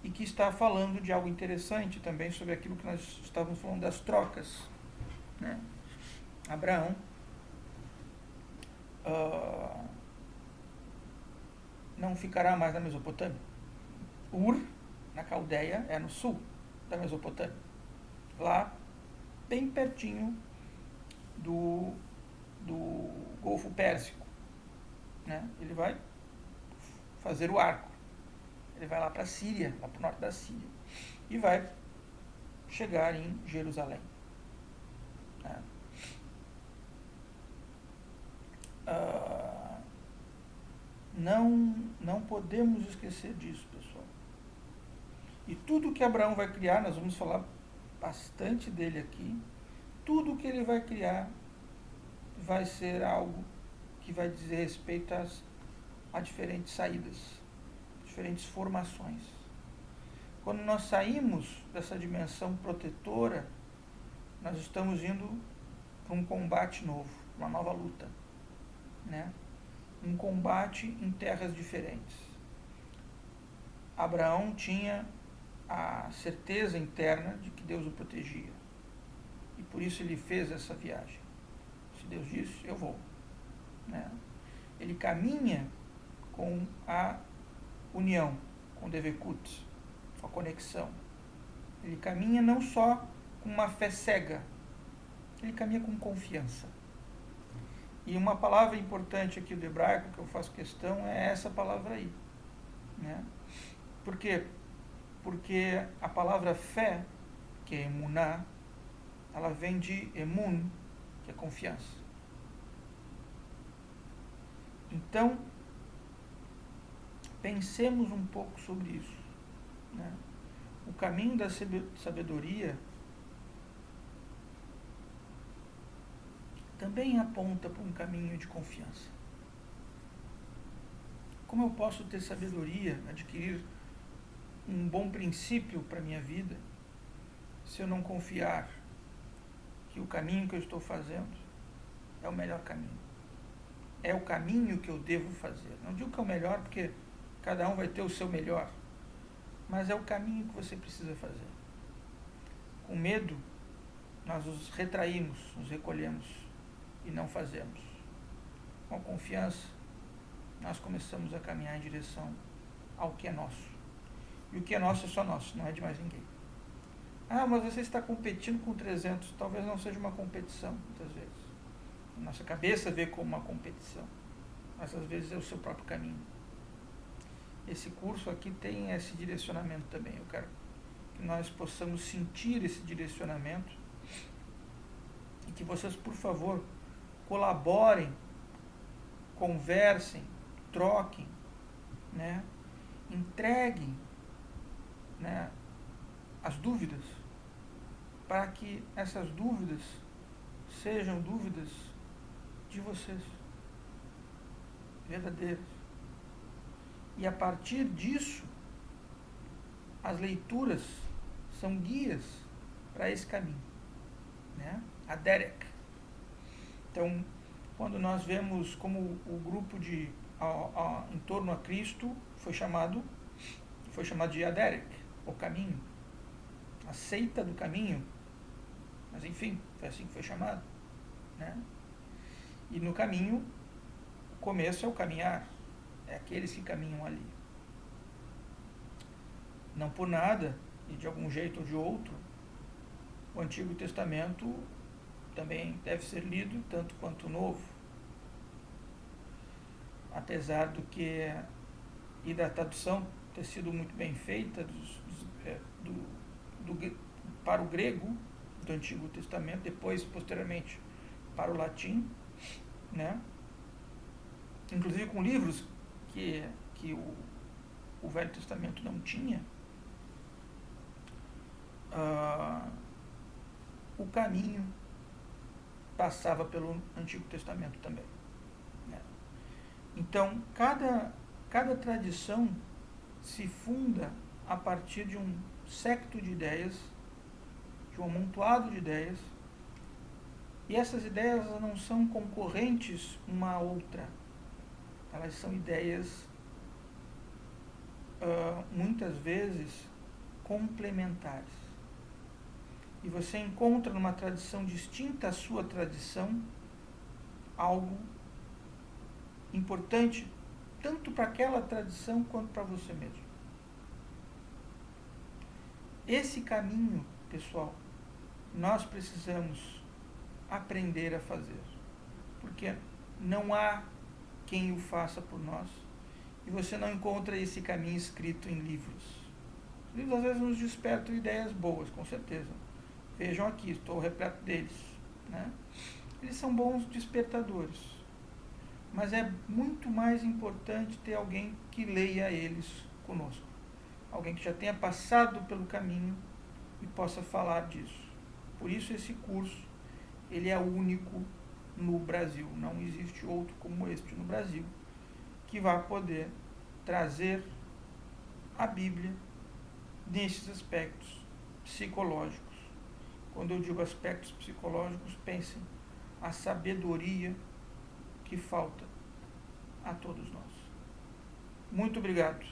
S1: E que está falando de algo interessante também sobre aquilo que nós estávamos falando das trocas. Né? Abraão não ficará mais na Mesopotâmia. Ur, na Caldeia, é no sul da Mesopotâmia. Lá, bem pertinho do Golfo Pérsico. Né? Ele vai fazer o arco. Ele vai lá para a Síria, lá para o norte da Síria. E vai chegar em Jerusalém. Né? Não podemos esquecer disso, pessoal. E tudo que Abraão vai criar, nós vamos falar bastante dele aqui, tudo que ele vai criar vai ser algo que vai dizer respeito a diferentes saídas, diferentes formações. Quando nós saímos dessa dimensão protetora, nós estamos indo para um combate novo, uma nova luta, né? Um combate em terras diferentes. Abraão tinha a certeza interna de que Deus o protegia. E por isso ele fez essa viagem. Se Deus disse, eu vou. Né? Ele caminha com a união, com o Devekut, com a conexão. Ele caminha não só com uma fé cega, ele caminha com confiança. E uma palavra importante aqui do hebraico, que eu faço questão, é essa palavra aí. Né? Por quê? Porque a palavra fé, que é emuná, ela vem de emun, que é confiança. Então, pensemos um pouco sobre isso. Né? O caminho da sabedoria também aponta para um caminho de confiança. Como eu posso ter sabedoria, adquirir um bom princípio para a minha vida, se eu não confiar que o caminho que eu estou fazendo é o melhor caminho? É o caminho que eu devo fazer. Não digo que é o melhor, porque cada um vai ter o seu melhor, mas é o caminho que você precisa fazer. Com medo, nós nos retraímos, nos recolhemos e não fazemos. Com confiança, nós começamos a caminhar em direção ao que é nosso. E o que é nosso é só nosso, não é de mais ninguém. Ah, mas você está competindo com 300. Talvez não seja uma competição, muitas vezes. Nossa cabeça vê como uma competição, mas às vezes é o seu próprio caminho. Esse curso aqui tem esse direcionamento também. Eu quero que nós possamos sentir esse direcionamento e que vocês, por favor, colaborem, conversem, troquem, né? Entreguem, né, as dúvidas, para que essas dúvidas sejam dúvidas de vocês, verdadeiras. E a partir disso, as leituras são guias para esse caminho, né? A Derek. Então, quando nós vemos como o grupo em torno a Cristo foi chamado de Aderek, o caminho, a seita do caminho, mas enfim, foi assim que foi chamado, né? E no caminho, o começo é o caminhar, é aqueles que caminham ali. Não por nada, e de algum jeito ou de outro, o Antigo Testamento também deve ser lido tanto quanto o Novo. Apesar do que e da tradução ter sido muito bem feita para o grego do Antigo Testamento, depois, posteriormente, para o latim, né? Inclusive com livros que o Velho Testamento não tinha, o caminho passava pelo Antigo Testamento também. Né? Então, cada tradição se funda a partir de um séquito de ideias, de um amontoado de ideias, e essas ideias não são concorrentes uma à outra, elas são ideias muitas vezes complementares. E você encontra numa tradição distinta à sua tradição algo importante, tanto para aquela tradição quanto para você mesmo. Esse caminho, pessoal, nós precisamos aprender a fazer, porque não há quem o faça por nós, e você não encontra esse caminho escrito em livros. Os livros às vezes nos despertam ideias boas, com certeza. Vejam aqui, estou repleto deles. Né? Eles são bons despertadores, mas é muito mais importante ter alguém que leia eles conosco. Alguém que já tenha passado pelo caminho e possa falar disso. Por isso esse curso, ele é único no Brasil. Não existe outro como este no Brasil, que vai poder trazer a Bíblia nesses aspectos psicológicos. Quando eu digo aspectos psicológicos, pensem a sabedoria que falta a todos nós. Muito obrigado.